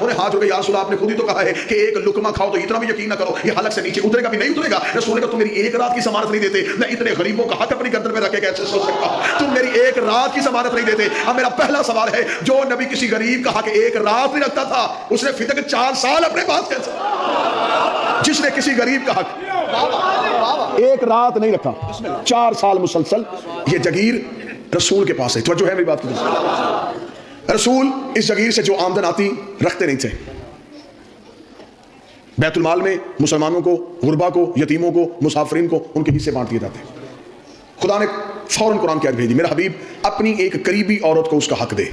انہیں ہاتھ جوڑ کے یا رسول اللہ آپ نے خود ہی تو کہا ہے کہ ایک لقمہ کھاؤ تو اتنا بھی یقین نہ کرو یہ حلق سے نیچے اترے گا بھی نہیں اترے گا. رسول نے کہا تم میری ایک رات کی ضمانت نہیں دیتے, میں اتنے غریبوں کا حق اپنی گردن میں رکھ کے کیسے سو سکتا ہوں؟ تم میری ایک رات کی ضمانت نہیں دیتے. اب میرا پہلا سوال ہے, جو نبی کسی غریب کا حق ایک رات نہیں رکھتا تھا, اس نے فدق 4 سال اپنے پاس کیسے؟ جس نے کسی غریب کا حق ایک رات نہیں رکھا, 4 سال مسلسل, یہ جگیر رسول کے پاس ہے. توجہ ہے میری بات کی؟ رسول اس جگیر سے جو آمدن آتی رکھتے نہیں تھے. بیت المال میں مسلمانوں کو, غربا کو, یتیموں کو, مسافرین کو ان کے حصے بانٹ دیے جاتے. خدا نے فوراً قرآن کی آیت بھیجی, میرا حبیب اپنی ایک قریبی عورت کو اس کا حق دے.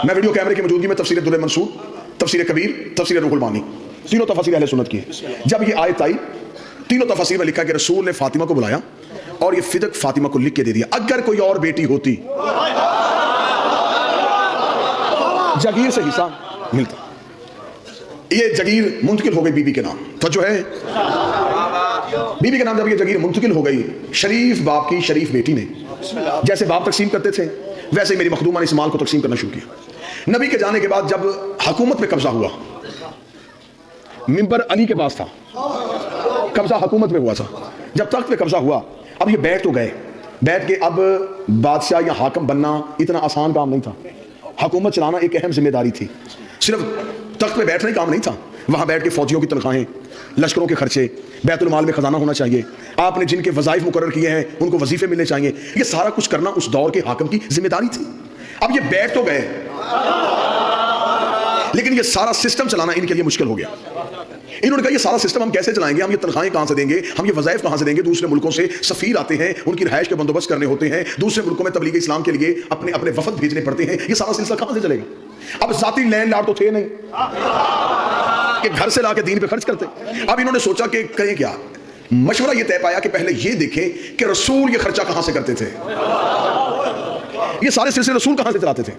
میں ویڈیو کیمرے کی موجودگی میں تفسیر در منصور, تفسیر کبیر, تفسیر روح المانی, تینوں تفاسیر اہل سنت کی ہے. جب یہ آیت آئی تینوں تفاسیر میں لکھا کہ رسول نے فاطمہ کو بلایا اور یہ فدق فاطمہ کو لکھ کے دے دیا. اگر کوئی اور بیٹی ہوتی جگیر سے حصہ ملتا. یہ جگیر منتقل ہو گئی بی بی کے نام. تو جو ہے بی بی کے نام جب یہ جگیر منتقل ہو گئی شریف باپ کی شریف بیٹی نے, جیسے باپ تقسیم کرتے تھے ویسے ہی میری مخدومہ نے اس مال کو تقسیم کرنا شروع کیا. نبی کے جانے کے بعد جب حکومت پہ قبضہ ہوا, منبر علی کے پاس تھا, قبضہ حکومت میں ہوا تھا. جب تخت پہ قبضہ ہوا, اب یہ بیٹھ تو گئے, بیٹھ کے اب بادشاہ یا حاکم بننا اتنا آسان کام نہیں تھا. حکومت چلانا ایک اہم ذمہ داری تھی. صرف تخت پہ بیٹھنا ہی کام نہیں تھا, وہاں بیٹھ کے فوجیوں کی تنخواہیں, لشکروں کے خرچے, بیت المال میں خزانہ ہونا چاہیے, آپ نے جن کے وظائف مقرر کیے ہیں ان کو وظیفے ملنے چاہیے. یہ سارا کچھ کرنا اس دور کے حاکم کی ذمہ داری تھی. اب یہ بیٹھ تو گئے لیکن یہ سارا سسٹم چلانا ان کے لیے مشکل ہو گیا. انہوں نے کہا یہ سارا سسٹم ہم کیسے چلائیں گے, ہم یہ تنخواہیں کہاں سے دیں گے, ہم یہ وظائف کہاں سے دیں گے, دوسرے ملکوں سے سفیر آتے ہیں, ان کی رہائش کے بندوبست کرنے ہوتے ہیں, دوسرے ملکوں میں تبلیغ اسلام کے لیے اپنے اپنے وفد بھیجنے پڑتے ہیں, یہ سارا سلسلہ کہاں سے چلے گا. اب ذاتی لینڈ لارڈ تو تھے نہیں کہ گھر سے لا کے دین پہ خرچ کرتے. اب انہوں نے سوچا کہ کریں کیا. مشورہ یہ طے پایا کہ پہلے یہ دیکھیں کہ رسول یہ خرچہ کہاں سے کرتے تھے, یہ سارے سلسلے رسول کہاں سے چلاتے تھے.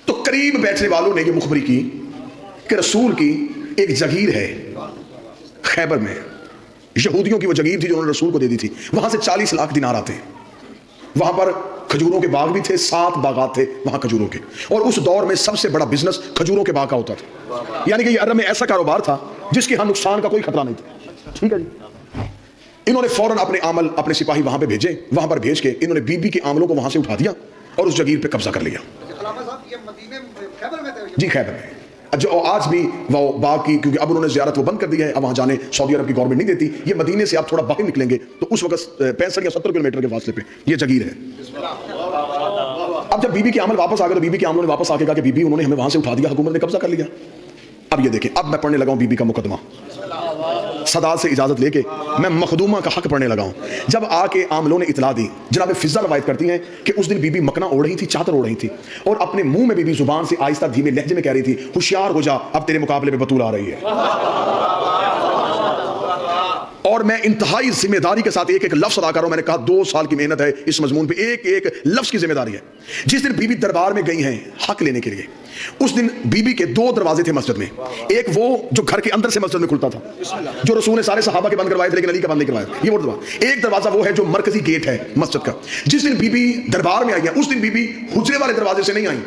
تو قریب بیٹھنے والوں نے یہ مخبری کی کہ رسول کی ایک جگیر ہے خیبر میں, یہودیوں کی وہ جگیر تھی جو انہوں نے رسول کو دے دی تھی, وہاں سے 40 لاکھ دینار آتے ہیں. وہاں پر کھجوروں کے باغ بھی تھے, 7 باغات تھے وہاں کھجوروں کے, اور اس دور میں سب سے بڑا بزنس کھجوروں کے باغ کا ہوتا تھا. یعنی کہ یہ عرب میں ایسا کاروبار تھا جس کے ہاں نقصان کا کوئی خطرہ نہیں تھا. ٹھیک ہے جی. انہوں نے فوراً اپنے عمل, اپنے سپاہی وہاں پہ بھیجے, وہاں پر بھیج کے انہوں نے بی بی کے عملوں کو وہاں سے اٹھا دیا اور اس جگیر پہ قبضہ کر لیا. جی خیبر میں جو آج بھی وہ باغ کی, کیونکہ اب انہوں نے زیارت وہ بند کر دی ہے, اب وہاں جانے سعودی عرب کی گورنمنٹ نہیں دیتی. یہ مدینے سے آپ تھوڑا باہر نکلیں گے تو اس وقت 65 یا 70 کلومیٹر کے فاصلے پہ یہ جگیر ہے. اب جب بی بی کے عمل واپس آ گئے تو بی بی کے عملوں نے واپس آ کے کہا کہ بی بی انہوں نے ہمیں وہاں سے اٹھا دیا, حکومت نے قبضہ کر لیا. اب یہ دیکھیں, اب میں پڑھنے لگا ہوں بی بی کا مقدمہ, صداد سے اجازت لے کے میں مخدومہ کا حق پڑھنے لگا ہوں. جب آ کے عاملوں نے اطلاع دی, جناب فضہ روایت کرتی ہیں کہ اس دن بی بی مکنا اوڑھ رہی تھی, چادر اوڑھ رہی تھی, اور اپنے منہ میں بی بی زبان سے آہستہ دھیمے لہجے میں کہہ رہی تھی, ہوشیار ہو جا, اب تیرے مقابلے میں بطول آ رہی ہے. اور میں انتہائی ذمہ داری کے ساتھ ایک ایک لفظ ادا کر رہا ہوں. میں نے کہا 2 سال کی محنت ہے اس مضمون پہ, ایک ایک لفظ کی ذمہ داری ہے. جس دن بی بی دربار میں گئی ہیں حق لینے کے لیے, اس دن بی بی کے 2 دروازے تھے مسجد میں. ایک وہ جو گھر کے اندر سے مسجد میں کھلتا تھا, جو رسول نے سارے صحابہ کے بند کروائے تھے لیکن علی کا بند نہیں کروایا, یہ وہ دروازہ. ایک دروازہ وہ ہے جو مرکزی گیٹ ہے مسجد کا. جس دن بی بی دربار میں آئی ہیں اس دن بی بی حجرے والے دروازے سے نہیں آئی,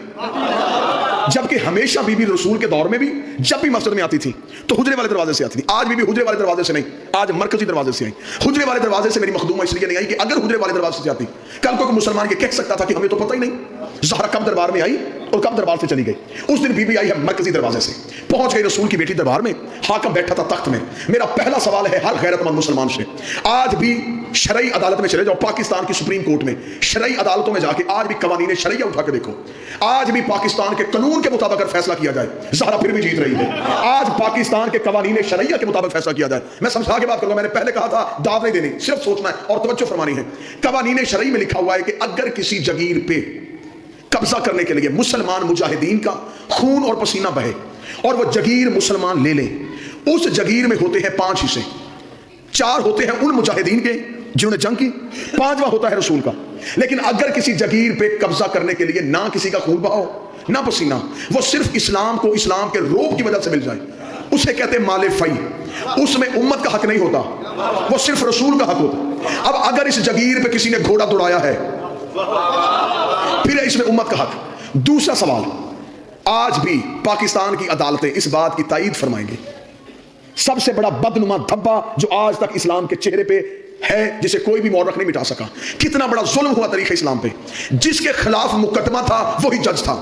جبکہ ہمیشہ بی بی رسول کے دور میں بھی جب بھی مسجد میں آتی تھی تو حجرے والے دروازے سے آتی تھی. آج بی بی حجرے والے دروازے سے نہیں, آج مرکزی دروازے سے آئی. حجرے والے دروازے سے میری مخدومہ اس لیے نہیں آئی کہ اگر حجرے والے دروازے سے آتی, کل کو مسلمان یہ کہہ سکتا تھا کہ ہمیں تو پتہ ہی نہیں زہرا کب دربار میں آئی اور کب دربار سے چلی گئی. اس دن بی بی آئی ہے مرکزی دروازے سے, پہنچ گئی رسول کی بیٹی دربار میں, حاکم بیٹھا تھا تخت میں. میرا پہلا سوال ہے ہر غیرت مند مسلمان سے, آج بھی شرعی عدالت میں چلے جاؤ, پاکستان کی سپریم کورٹ میں شرعی عدالتوں میں جا کے آج بھی قوانین شرعیہ اٹھا کے دیکھو. آج بھی پاکستان کے قانون کے مطابق اگر فیصلہ کیا جائے, زہرا پھر بھی جیت رہی ہے. آج پاکستان کے قوانین شرعیہ کے مطابق فیصلہ کیا جائے, میں سمجھا کے بات کروں گا, میں نے پہلے کہا تھا داد نہیں دینی, صرف سوچنا ہے اور توجہ فرمانی ہے. قوانین شرعی میں لکھا ہوا ہے کہ اگر کسی جگیر پہ قبضہ کرنے کے لیے مسلمان مجاہدین کا خون اور پسینہ بہے اور وہ جگیر مسلمان لے لیں, اس جگیر میں ہوتے ہیں 5 حصے. 4 ہوتے ہیں ان مجاہدین کے جنہوں نے جنگ کی, 5واں ہوتا ہے رسول کا. لیکن اگر کسی جگیر پہ قبضہ کرنے کے لیے نہ کسی کا خون بہاؤ نہ پسینہ, وہ صرف اسلام کو اسلام کے روب کی وجہ سے مل جائے, اسے کہتے ہیں مال فی. اس میں امت کا حق نہیں ہوتا, وہ صرف رسول کا حق ہوتا. اب اگر اس جگیر پہ کسی نے گھوڑا دوڑایا ہے پھر اس میں امت کا حق. دوسرا سوال, آج بھی پاکستان کی عدالتیں اس بات کی تائید فرمائیں گی، سب سے بڑا بدنما دھبا جو آج تک اسلام کے چہرے پہ ہے، جسے کوئی بھی مورخ نہیں مٹا سکا، کتنا بڑا ظلم ہوا تاریخ اسلام پہ، جس کے خلاف مقدمہ تھا وہی جج تھا،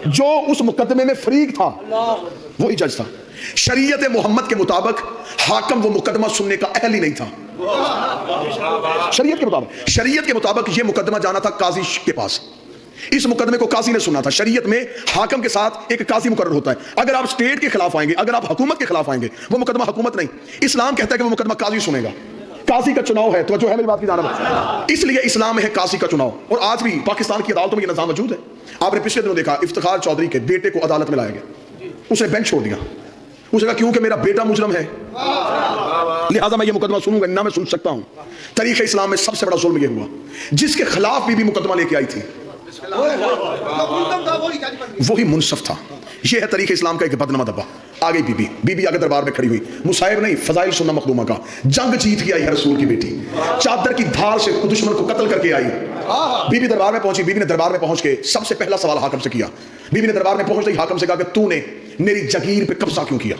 جو اس مقدمے میں فریق تھا وہی جج تھا۔ شریعت محمد کے مطابق حاکم وہ مقدمہ سننے کا اہل ہی نہیں تھا۔ شریعت کے مطابق یہ مقدمہ جانا تھا قاضی کے پاس، اس مقدمے کو قاضی نے سنا تھا۔ شریعت میں حاکم کے ساتھ ایک قاضی مقرر ہوتا ہے، اگر آپ اسٹیٹ کے خلاف آئیں گے، اگر آپ حکومت کے خلاف آئیں گے، وہ مقدمہ حکومت نہیں، اسلام کہتا ہے کہ وہ مقدمہ قاضی سنے گا۔ قاضی کا چناؤ ہے، توجہ ہے میری بات کی جانب، اس لیے اسلام ہے قاضی کا چناؤ، اور آج بھی پاکستان کی عدالتوں میں یہ نظام موجود ہے۔ آپ نے پچھلے دنوں دیکھا افتخار چودھری کے بیٹے کو عدالت میں لایا گیا، اسے بینچ چھوڑ دیا، اسے کہا کیونکہ میرا بیٹا مجرم ہے لہذا میں یہ مقدمہ سنوں گا، نہ میں سن سکتا ہوں۔ تاریخ اسلام میں سب سے بڑا ظلم یہ ہوا، جس کے خلاف بھی مقدمہ لے کے آئی تھی وہی منصف تھا۔ یہ ہے تاریخ اسلام کا ایک بدنما دبا۔ آگئی بی بی آگے دربار میں کھڑی ہوئی، مصائب نہیں، فضائل سننا مخدومہ کا، جنگ جیت کے آئی ہے رسول کی بیٹی، چادر کی دھار سے دشمن کو قتل کر کے آئی۔ بی بی دربار میں پہنچی، بی بی نے دربار میں پہنچ کے سب سے پہلا سوال حاکم سے کیا۔ بی بی نے دربار میں پہنچتے ہی حاکم سے کہا کہ تو نے میری جگیر پہ قبضہ کیوں کیا؟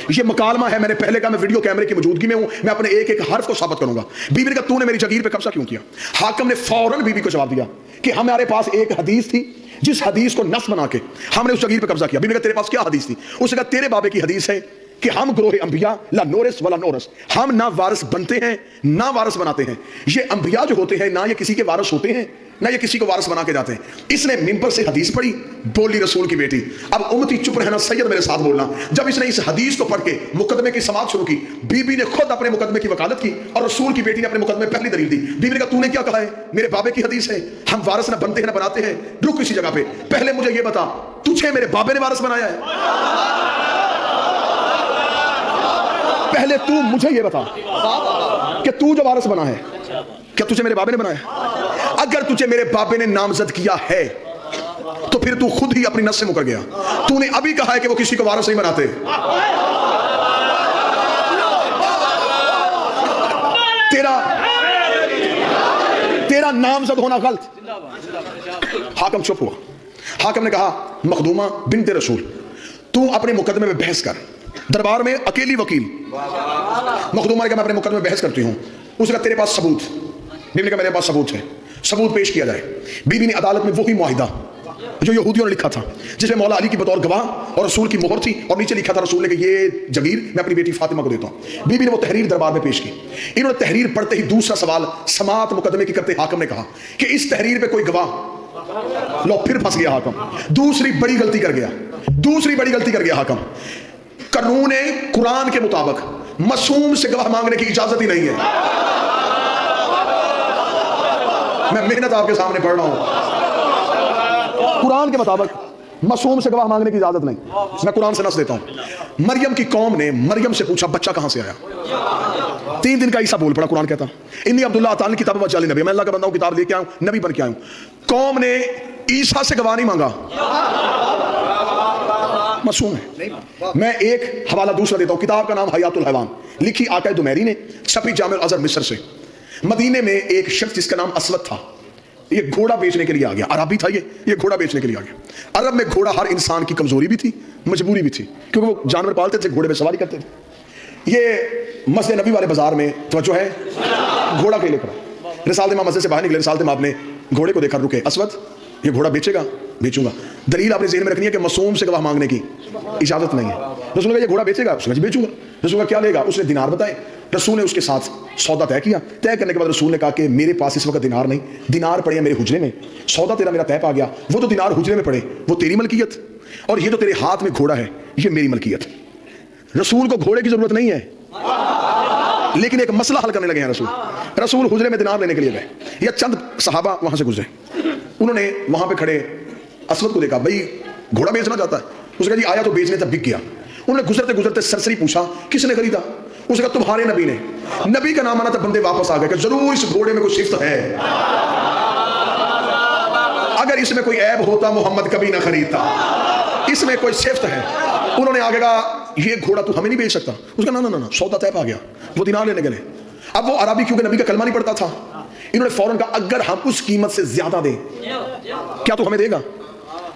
یہ مکالمہ ہے، میں نے پہلے کہا میں ویڈیو کیمرے کی موجودگی میں ہوں، میں اپنے ایک ایک حرف کو ثابت کروں گا۔ بی بی نے کہا تو نے میری جگیر پہ قبضہ کیوں کیا؟ حاکم نے فوراً بی بی کو جواب دیا کہ ہمارے پاس ایک حدیث تھی، جس حدیث کو نص بنا کے ہم نے اس جگیر پہ قبضہ کیا۔ بی بی نے کہا تیرے پاس کیا حدیث تھی؟ اس نے کہا تیرے بابے کی حدیث ہے کہ ہم گروہ انبیاء لا نورث ولا نورث، ہم نہ وارث بنتے ہیں نہ وارث بناتے ہیں۔ یہ انبیاء جو ہوتے ہیں نہ یہ کسی کے وارث ہوتے ہیں نہ یہ کسی کو وارث بنا کے جاتے ہیں۔ اس نے منبر سے حدیث پڑھی، بولی رسول کی بیٹی، اب امتی چپ رہنا، سید میرے ساتھ بولنا۔ جب اس نے اس حدیث کو پڑھ کے مقدمے کی سماعت شروع کی، بی بی نے خود اپنے مقدمے کی وکالت کی اور رسول کی بیٹی نے اپنے مقدمے پہلی دلیل دی۔ بی بی نے کہا تو نے کیا کہا ہے؟ میرے بابے کی حدیث ہے، ہم وارث نہ بنتے ہیں نہ بناتے ہیں۔ رک اسی جگہ پہ، پہلے مجھے یہ بتا تجھے میرے بابے نے وارث بنایا ہے؟ پہلے تو مجھے یہ بتا کہ تو جو وارث بنا ہے کیا تجھے میرے بابے نے بنایا؟ اگر تجھے میرے بابے نے نامزد کیا ہے تو پھر تو خود ہی اپنی نس سے مکر گیا۔ تو نے ابھی کہا ہے کہ وہ کسی کو وارث نہیں بناتے۔ تیرا نامزد ہونا غلط۔ حاکم چپ ہوا۔ حاکم نے کہا مخدومہ بنت رسول تو اپنے مقدمے میں بحث کر۔ دربار میں اکیلی وکیل، مخدومہ نے کہا میں اپنے مقدمے میں بحث کرتی ہوں۔ اس نے کہا تیرے پاس ثبوت؟ بی بی نے کہا میرے پاس ثبوت ہے، ثبوت پیش کیا جائے۔ بی بی نے عدالت میں وہی معاہدہ جو یہودیوں نے لکھا تھا، جس میں مولا علی کی بطور گواہ اور رسول کی مہر تھی، اور نیچے لکھا تھا رسول نے کہ یہ جگیر میں اپنی بیٹی فاطمہ کو دیتا ہوں۔ بی بی نے وہ تحریر دربار میں پیش کی۔ انہوں نے تحریر پڑھتے ہی دوسرا سوال سماعت مقدمے کی کرتے حاکم نے کہا کہ اس تحریر پہ کوئی گواہ؟ لو پھر پھنس گیا حاکم، دوسری بڑی غلطی کر گیا حاکم۔ قانون قرآن کے مطابق معصوم سے گواہ مانگنے کی اجازت ہی نہیں ہے۔ میں محنت آپ کے سامنے پڑھ رہا ہوں، قرآن کے مطابق معصوم سے گواہ مانگنے کی اجازت نہیں۔ میں قرآن سے نص دیتا ہوں۔ مریم کی قوم نے مریم سے پوچھا بچہ کہاں سے آیا؟ 3 دن کا عیسیٰ بول پڑا۔ قرآن کہتا انی عبداللہ اتانی کتاب وجعلنی نبی، میں اللہ کا بندہ ہوں، کتاب لے کے آیا ہوں، نبی بن کے آیا ہوں۔ قوم نے عیسیٰ سے گواہ نہیں مانگا، معصوم ہے۔ میں ایک حوالہ دوسرا دیتا ہوں، کتاب کا نام حیات الحیوان، لکھی آقا دمیری نے، چھپی جامع الازہر مصر سے۔ مدینے میں ایک شخص جس کا نام اسود تھا، یہ گھوڑا بیچنے کے لیے آ گیا، عربی تھا یہ گھوڑا بیچنے کے لیے آ گیا۔ عرب میں گھوڑا ہر انسان کی کمزوری بھی تھی، مجبوری بھی تھی، کیونکہ وہ جانور پالتے تھے، گھوڑے پہ سواری کرتے تھے۔ یہ مسجد نبی والے بازار میں توجہ ہے، گھوڑا کے لے کر رسالت امام مسجد سے باہر نکلے، رسالت امام نے گھوڑے کو دیکھا، رکے، اسود یہ گھوڑا بیچے گا؟ بیچوں گا۔ دلیل آپ نے ذہن میں رکھنی ہے کہ معصوم سے گواہ مانگنے کی اجازت نہیں ہے۔ رسول نے کہا یہ گھوڑا بیچے گا؟ اس نے کہا بیچوں گا۔ رسول نے کیا لے گا؟ اس نے دینار بتائے۔ رسول نے اس کے ساتھ سودا طے کیا۔ طے کرنے کے بعد رسول نے کہا کہ میرے پاس اس وقت دینار نہیں، دینار پڑے ہیں میرے حجرے میں، سودا تیرا میرا طے پا گیا، وہ تو دینار حجرے میں پڑے، وہ تیری ملکیت، اور یہ تو تیرے ہاتھ میں گھوڑا ہے، یہ میری ملکیت۔ رسول کو گھوڑے کی ضرورت نہیں ہے، لیکن ایک مسئلہ حل کرنے لگے ہیں رسول حجرے میں دینار لینے کے لیے گئے، یا چند صحابہ وہاں سے گزرے، انہوں نے وہاں پہ کھڑے اسود کو دیکھا، بھائی گھوڑا بیچنا چاہتا ہے؟ اس نے کہا جی آیا تو بیچنے تب بک گیا۔ انہوں نے گزرتے گزرتے سرسری پوچھا کس نے خریدا؟ اس نے کہا تمہارے نبی نے۔ نبی کا نام آنا تھا، بندے واپس آ گئے کہ ضرور اس گھوڑے میں کوئی صفت ہے، اگر اس میں کوئی عیب ہوتا محمد کبھی نہ خریدتا، اس میں کوئی صفت ہے۔ انہوں نے آگے کہا یہ گھوڑا تو ہمیں نہیں بیچ سکتا۔ اس کا نا سودا طے پا گیا، وہ دینار لینے گئے۔ اب وہ عربی کیونکہ نبی کا کلمہ نہیں پڑھتا تھا، انہوں نے فوراً کہا اگر ہم اس قیمت سے زیادہ دیں کیا تو ہمیں دے گا؟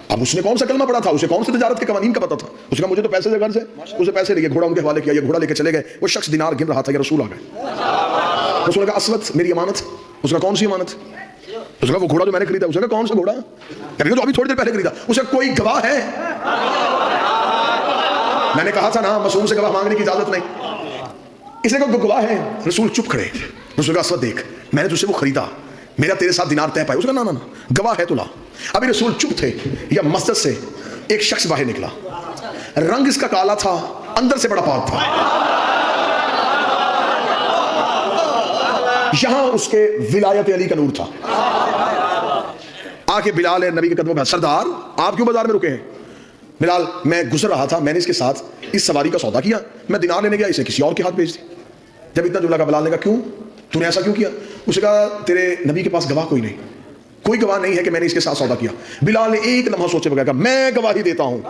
اب اس نے کون سا کلمہ پڑھا تھا، اسے کون سی تجارت کے قوانین کا پتا تھا؟ اس نے کہا مجھے تو پیسے سے غرض ہے. اسے پیسے لیے گھوڑا ان کے حوالے کیا، یہ گھوڑا لے کے چلے گئے. وہ شخص دینار گن رہا تھا کہ رسول آ گئے. رسول نے کہا اسود میری امانت. اس نے کہا کون سی امانت؟ اس نے کہا وہ گھوڑا جو میں نے خریدا. اس نے کہا کون سا گھوڑا؟ کہنے جو ابھی تھوڑی دیر پہلے خریدا. اسے کوئی گواہ ہے؟ میں نے کہا تھا نا معصوم سے گواہ مانگنے کی اجازت نہیں. اس نے کہا گواہ ہے. رسول چپ کھڑے. رسول کہا اسود دیکھ میں نے تجھ سے وہ خریدا، میرا تیرے ساتھ دینار طے پائے. اس نے کہا نا گواہ ہے تو لا. ابھی رسول چپ تھے یا مسجد سے ایک شخص باہر نکلا، رنگ اس کا کالا تھا، اندر سے بڑا پاک تھا. یہاں اس کے ولایت علی کا نور تھا. آ کے بلال نبی کے قدموں پہ، سردار آپ کیوں بازار میں رکے ہیں؟ بلال میں گزر رہا تھا، میں نے اس کے ساتھ اس سواری کا سودا کیا، میں دینار لینے گیا، اسے کسی اور کے ہاتھ بھیج دی. جب اتنا جملہ کا بلال نے کہا کیوں تو نے ایسا کیوں کیا؟ اسے کہا تیرے نبی کے پاس گواہ کوئی نہیں، کوئی گواہ نہیں ہے کہ میں نے اس کے ساتھ سودا کیا. بلال نے ایک لمحہ سوچے بغیر کہا میں گواہی دیتا ہوں.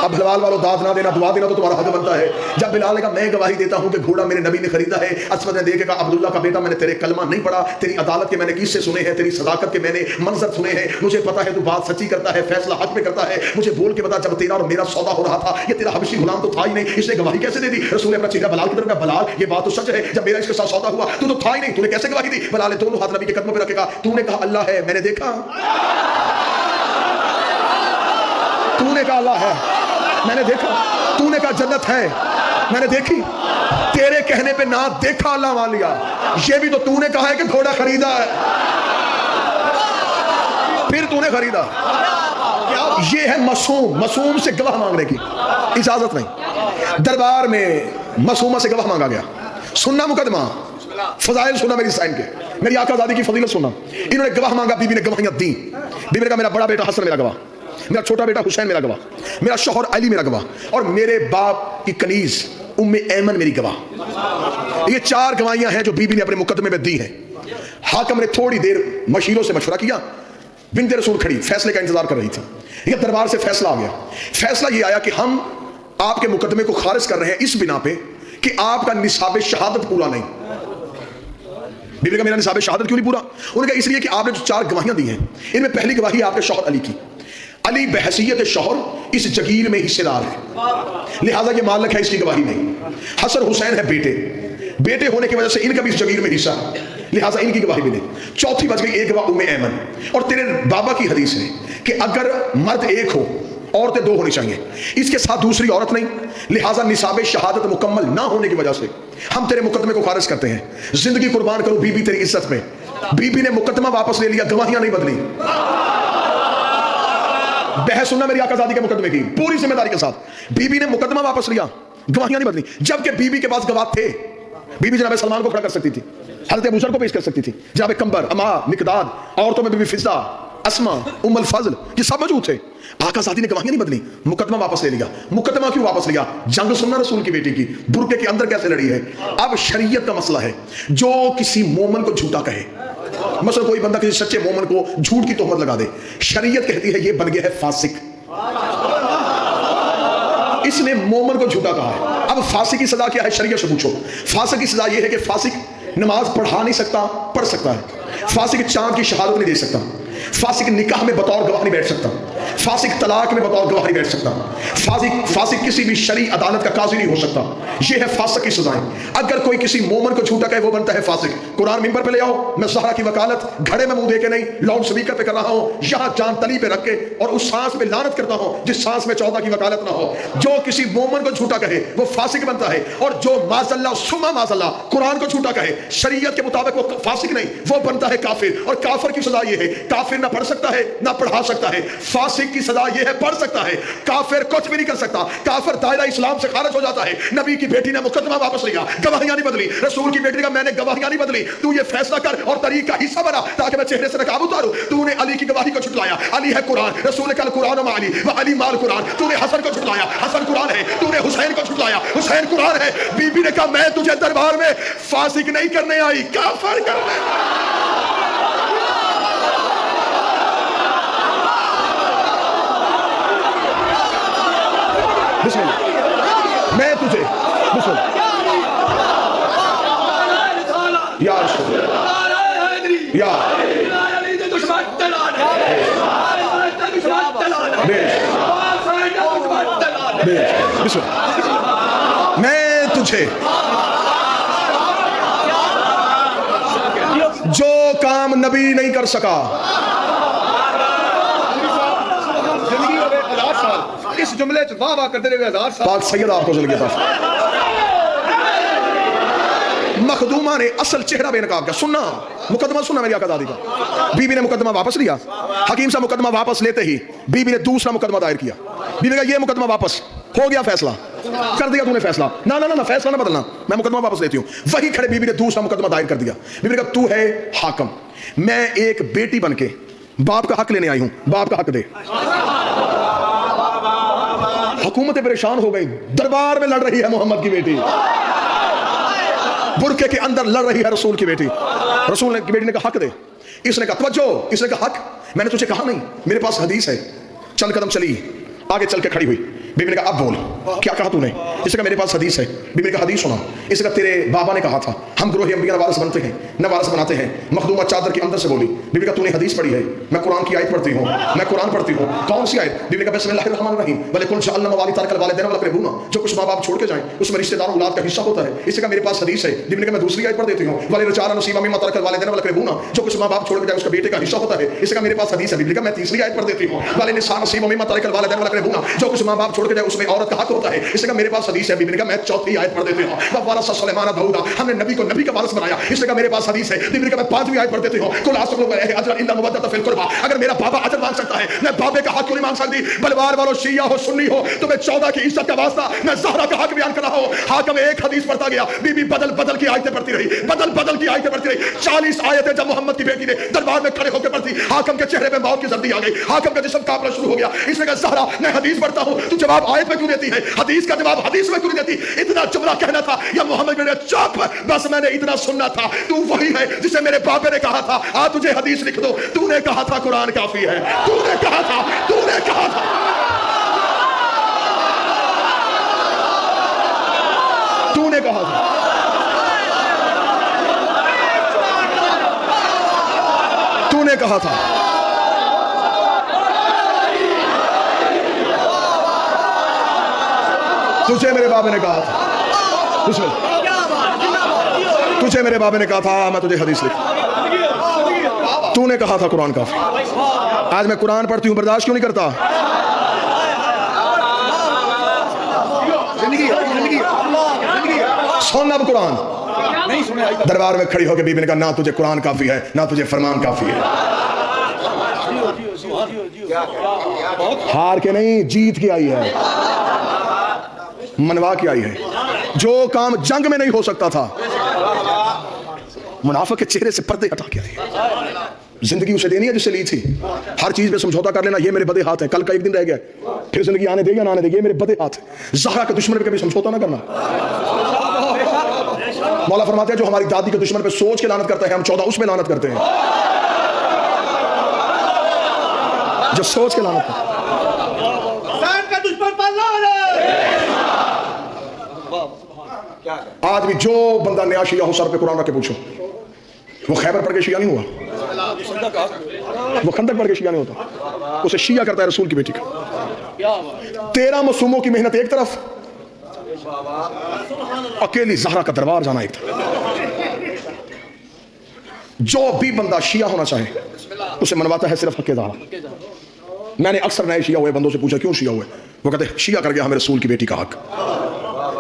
اب بلال والوں داد نہ دینا، دعا دینا تو تمہارا حق بنتا ہے. جب بلال نے کہا میں گواہی دیتا ہوں کہ گھوڑا میرے نبی نے خریدا ہے، اسود نے دیکھ کے کہا عبداللہ کا بیٹا میں نے تیرے کلمہ نہیں پڑھا، تیری عدالت کے میں نے قصے سنے ہیں، تیری صداقت کے میں نے منظر سنے ہیں، مجھے پتا ہے تو بات سچی کرتا ہے، فیصلہ حق میں کرتا ہے. مجھے بول کے بتا جب تیرا اور میرا سودا ہو رہا تھا یہ تیرا حبشی غلام تو تھا ہی نہیں، اس نے گواہی کیسے دے دی؟ رسول نے اپنا چہرہ بلال کی طرف کہا بلال یہ بات تو سچ ہے، جب میرا اس کے ساتھ سودا ہوا تو تھا ہی نہیں، تو نے کیسے گواہی دی؟ بلال نے دونوں ہاتھ نبی کے قدموں پہ رکھ کے کہا تو نے کہا اللہ ہے میں نے دیکھا، تو نے کہا اللہ ہے میں نے دیکھا، تو نے کہا جنت ہے میں نے دیکھی، تیرے کہنے پہ نہ دیکھا اللہ مان لیا. یہ بھی تو تو نے کہا ہے کہ گھوڑا خریدا ہے، پھر تو نے خریدا. یہ ہے معصوم، معصوم سے گواہ مانگنے کی اجازت نہیں. دربار میں معصومہ سے گواہ مانگا گیا، سننا مقدمہ، فضائل سننا میری سائن کے، میری آقا زادی کی فضیلت سننا. انہوں نے گواہ مانگا، بی بی نے گواہیاں دی. بی بی نے کہا میرا بڑا بیٹا حسن میرا گواہ، میرا چھوٹا بیٹا حسین میرا گواہ، میرا شوہر علی میرا گواہ، اور میرے باپ کی کنیز ام ایمن میری گواہ. یہ چار گواہیاں ہیں جو بی بی نے اپنے مقدمے میں دی ہیں. حاکم نے تھوڑی دیر مشیروں سے مشورہ کیا، بنت رسول کھڑی فیصلے کا انتظار کر رہی تھی. یہ دربار سے فیصلہ آ گیا. فیصلہ یہ آیا کہ ہم آپ کے مقدمے کو خارج کر رہے ہیں اس بنا پہ کہ آپ کا نصاب شہادت پورا نہیں. بی بی کا میرا نصاب شہادت کیوں نہیں پورا؟ انہوں نے کہا اس لیے کہ آپ نے جو چار گواہیاں دی ہیں ان میں پہلی گواہی آپ کے شوہر علی کی. علی بحیثیت شوہر اس جگیر میں حصے دار ہے، لہٰذا یہ مالک ہے اس کی گواہی نہیں. حسن حسین ہے بیٹے، بیٹے ہونے کی وجہ سے ان کا بھی اس جگیر میں حصہ ہے، لہٰذا ان کی گواہی بھی نہیں. چوتھی بچ گئی ایک گواہ ام ایمن. اور تیرے بابا کی حدیث ہے کہ اگر مرد ایک ہو عورتیں دو ہونی چاہیے، اس کے ساتھ دوسری عورت نہیں، لہٰذا نصاب شہادت مکمل نہ ہونے کی وجہ سے ہم تیرے مقدمے کو خارج کرتے ہیں. زندگی قربان کرو بی بی تیری عزت میں. بی بی نے مقدمہ واپس لے لیا، گواہیاں نہیں بدلی. بحث سننا میری آقا زادی کے مقدمے کی پوری ذمہ داری کے ساتھ. بی بی نے مقدمہ واپس لیا، گواہیاں نہیں بدلی، جبکہ بی بی کے پاس گواہ تھے. بی بی جناب سلمان کو کھڑا کر سکتی تھی، حضرت ابو ذر کو پیش کر سکتی تھی، جناب کمبر، اما، مقداد، عورتوں میں بی بی فضہ، اسما، ام الفضل، یہ سب موجود تھے. آقا زادی نے گواہیاں نہیں بدلی، مقدمہ واپس لے لیا. مقدمہ کیوں واپس لیا؟ جنگ سننا رسول کی بیٹی کی برقعے کے اندر کیسے لڑی ہے. اب شریعت کا مسئلہ ہے، جو کسی مومن کو جھوٹا کہے، مثلا کوئی بندہ کسی سچے مومن کو جھوٹ کی تہمت لگا دے، شریعت کہتی ہے یہ بن گیا ہے فاسق، اس نے مومن کو جھوٹا کہا ہے. اب فاسق کی سزا کیا ہے؟ شریعت سے پوچھو. فاسق کی سزا یہ ہے کہ فاسق نماز پڑھا نہیں سکتا، پڑھ سکتا ہے. فاسق چاند کی شہادت نہیں دے سکتا. فاسق نکاح میں بطور گواہ نہیں بیٹھ سکتا. فاسق طلاق میں بطور گواہ نہیں بیٹھ سکتا. فاسق کسی بھی شرعی عدالت کا قاضی نہیں ہو سکتا. یہ ہے فاسق کی سزائیں. اگر کوئی کسی مومن کو جھوٹا کہے وہ بنتا ہے فاسق. قرآن منبر پہ لے آؤ، میں زہرا کی وکالت گھڑے میں منہ دے کے نہیں، لاؤڈ سپیکر پہ کر رہا ہوں، یہاں جان تلی پہ رکھ کے، اور اس سانس پہ لعنت کرتا ہوں جس سانس میں 14 کی وکالت نہ ہو. جو کسی مومن کو جھوٹا کہے وہ فاسق بنتا ہے، اور جو معاذ اللہ ثم معاذ اللہ قرآن کو جھوٹا کہے شریعت کے مطابق وہ فاسق نہیں، وہ بنتا ہے کافر. اور کافر کی سزا یہ ہے، کافر نہ پڑھ سکتا ہے نہ پڑھا سکتا ہے. فاسق کی سزا یہ ہے پڑھ سکتا ہے، کافر کچھ بھی نہیں کر سکتا. کافر دائرہ اسلام سے خارج ہو جاتا ہے. نبی کی بیٹی نے مقدمہ واپس لیا، گواہیاں نہیں بدلی. رسول کی بیٹی کا میں نے گواہیاں نہیں بدلی. تو یہ فیصلہ کر اور طریق کا حصہ بنا تاکہ میں چہرے سے نقاب اتاروں. تو نے علی کی گواہی کو جھٹلایا، علی ہے قرآن، رسول کل قرآن و علی و علی مال قرآن. تو نے حسن کو جھٹلایا، حسن قرآن ہے. تو نے حسین کو جھٹلایا، حسین قرآن ہے. بی بی نے کہا میں تجھے دربار میں فاسق نہیں کرنے آئی، کافر کرنے آئی. بسم اللہ، میں تجھے بسم اللہ یا میں تجھے جو کام نبی نہیں کر سکا، اس جملے چ واہ واہ کرتے رہے 1000 سال. پاک سید آپ کو زندگی عطا فرمائے. مخدومہ نے اصل چہرہ بے نقاب کیا. سننا مقدمہ سننا میری آقا دادی کا. بی بی نے مقدمہ واپس لیا. حکیم صاحب مقدمہ واپس لیتے ہی بی بی نے دوسرا مقدمہ دائر کیا. بی بی نے کہا یہ مقدمہ واپس ہو گیا، فیصلہ کر دیا تو نے فیصلہ. نہ فیصلہ نہ بدلنا، میں مقدمہ واپس لیتی ہوں. وہی کھڑے بی بی نے دوسرا مقدمہ دائر کر دیا. بی بی نے کہا تو ہے حاکم، میں ایک بیٹی بن کے باپ کا حق لینے آئی ہوں، باپ کا حق دے. حکومتیں پریشان ہو گئی، دربار میں لڑ رہی ہے محمد کی بیٹی، برقعے کے اندر لڑ رہی ہے رسول کی بیٹی. رسول کی بیٹی نے کہا حق دے. اس نے کہا توجہ، اس نے کہا حق میں نے تجھے کہا نہیں، میرے پاس حدیث ہے. چند قدم چلی، آگے چل کے کھڑی ہوئی. بی بی نے کہا اب بول کیا کہا تو نے. اس نے کہا میرے پاس حدیث ہے. بی بی نے کہا حدیث سنا. اس نے کہا تیرے بابا نے کہا تھا ہم گروہ انبیاء وارث بنتے ہیں نہ وارث بناتے ہیں. مخدومہ چادر کے اندر سے بولی. بی بی نے کہا تو نے حدیث پڑھی ہے؟ میں قرآن کی آیت پڑھتی ہوں، میں قرآن پڑھتی ہوں. کون سی آیت؟ بی بی نے کہا بسم اللہ الرحمن الرحیم وَلِكُلٍّ جَعَلْنَا مَوَالِيَ تَرَكَ الْوَالِدَيْنِ وَالْأَقْرَبُونَ. جو کچھ ماں باپ چھوڑ کے جائیں اس میں رشتہ دار اولاد کا حصہ ہوتا ہے. اس نے کہا میرے پاس حدیث ہے. بی بی نے کہا میں دوسری آیت پڑھ دیتی ہوں وَلِلرِّجَالِ نَصِيبٌ مِّمَّا تَرَكَ الْوَالِدَيْنِ وَالْأَقْرَبُونَ. جو کچھ ماں باپ چھوڑ کے جائیں اس کا بیٹے کا حصہ ہوتا ہے. اس نے کہا میرے پاس حدیث ہے. بی بی نے کہا میں تیسری آیت پڑھ دیتی ہوں وَلِلنِّسَاءِ نَصِيبٌ مِّمَّا تَرَكَ الْوَالِدَيْنِ وَالْأَقْرَبُونَ. جو کچھ ماں باپ چھوڑ کے جائیں اس میں عورت کا حق ہوتا ہے. اس نے کہا میرے پاس حدیث ہے. بی بی نے کہا میں چوتھی آیت پڑھ دیتی ہوں وَوَرَثَ سُلَيْمَانَ دَاوُودَ. ہم نے نبی کو نبی کا وارث بنایا. اس نے کہا میرے پاس حدیث ہے. بی بی نے کہا میں پانچویں آیت پڑھ دیتی ہوں قُلْ أَسْأَلُكُمْ عَلَيْهِ أَجْرًا إِلَّا الْمَوَدَّةَ فِي الْقُرْبَى. اگر میرا بابا اجر مانگ سکتا ہے میں بابے کا حق کیوں نہیں مانگ سکتی؟ بلوار والو شیعہ ہو سنی ہو تمہیں 14 کی عزت کا واسطہ میں زہرا کا حق بیان کر رہا ہوں. حاکم ایک حدیث پڑھتا گیا، بی بی بدل بدل کی آیتیں پڑھتی رہی، بدل بدل کی آیتیں پڑھتی رہی. 40 آیتیں جب محمد کی بیٹی نے دربار میں کھڑے ہو کے پڑھی، حاکم کے چہرے پہ موت کی زردی آ گئی، حاکم کا جسم کانپنا شروع ہو گیا. اس نے کہا زہرا میں حدیث پڑھتا ہوں تو جواب آیت میں کیوں دیتی ہے؟ حدیث کا جواب حدیث میں کیوں نہیں دیتی؟ اتنا جملہ کہنا تھا یا محمد نے چپ بس میں نے اتنا سننا تھا. تو وہی ہے جسے میرے بابے نے کہا تھا آ تجھے حدیث لکھ دو. تو نے کہا تھا قرآن کافی ہے، تو نے کہا تھا، تو نے کہا تھا. تو نے کہا تھا. تو نے کہا تھا. تجھے میرے بابے نے کہا تھا. تجھے میرے بابے نے کہا تھا میں تجھے حدیث لکھ. تو نے کہا تھا قرآن کافی. آج میں قرآن پڑھتی ہوں برداشت کیوں نہیں کرتا؟ سن اب قرآن. دربار میں کھڑی ہو کے بی بی نے کہا نہ تجھے قرآن کافی ہے نہ تجھے فرمان کافی ہے. ہار کے نہیں جیت کے آئی ہے، منوا کے آئی ہے. جو کام جنگ میں نہیں ہو سکتا تھا منافق کے چہرے سے پردے ہٹا کے آئی. زندگی اسے دینی ہے جسے لی تھی. ہر چیز میں سمجھوتا کر لینا یہ میرے بدے ہاتھ ہیں، کل کا ایک دن رہ گیا پھر زندگی آنے دے یا نہ آنے دے، یہ میرے بدے ہاتھ ہیں. زہرا کے دشمن پہ کبھی سمجھوتا نہ کرنا. مولا فرماتے ہیں جو ہماری دادی کے دشمن پہ سوچ کے لعنت کرتا ہے ہم 14 اس میں لعنت کرتے ہیں. جو سوچ کے لعنت کرتا ہے آج بھی جو بندہ نیا شیعہ ہو سر پہ قرآن رکھ کے پوچھو وہ خیبر پڑھ کے شیعہ نہیں ہوا، وہ خندق پڑھ کے شیعہ نہیں ہوتا. اسے شیعہ کرتا ہے رسول کی بیٹی کا. 13 معصوموں کی محنت ایک طرف، اکیلی زہرا کا دربار جانا ایک طرف. جو بھی بندہ شیعہ ہونا چاہے اسے منواتا ہے صرف حق زہرا. میں نے اکثر نئے شیعہ ہوئے بندوں سے پوچھا کیوں شیعہ ہوئے؟ وہ کہتے ہیں شیعہ کر گیا ہمیں رسول کی بیٹی کا حق.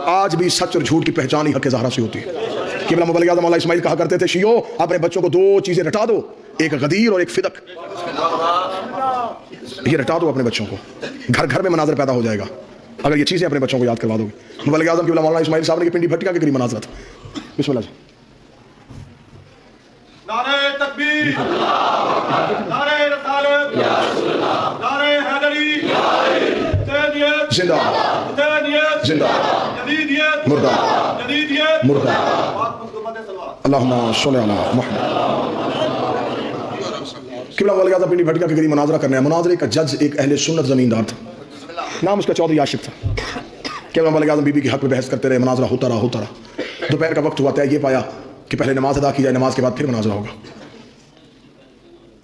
آج بھی سچ اور جھوٹ کی پہچان ہی حق زہرا سے ہوتی ہے. قبلہ مبلغ اعظم مولا اسماعیل کہا کرتے تھے شیعو اپنے بچوں کو 2 چیزیں رٹا دو، ایک غدیر اور ایک فدق. یہ رٹا دو اپنے بچوں کو، گھر گھر میں مناظر پیدا ہو جائے گا اگر یہ چیزیں اپنے بچوں کو یاد کروا دو گے. مبلغ اعظم قبلہ مولانا اسماعیل صاحب نے پنڈی بھٹکا کے قریب مناظرہ تھا. بسم اللہ جی. نعرہ تکبیر، نعرہ رسالت، نعرہ حیدری، جدیدیت، زندہ جدیدیت، زندہ جدیدیت، مردہ جدیدیت، مردہ. اللہم صلی علی محمد. قبلہ مبلغ اعظم پنڈی بھٹکا کے قریب مناظرہ کرنا ہے. مناظرے کا جج ایک اہل سنت زمیندار تھا، نام اس کا چودھری عاشق تھا. قبلہ مبلغ اعظم بی بی کی حق میں بحث کرتے رہے، مناظرہ ہوتا رہا. دوپہر کا وقت ہوا، طے یہ پایا کہ پہلے نماز ادا کی جائے، نماز کے بعد پھر مناظرہ ہوگا.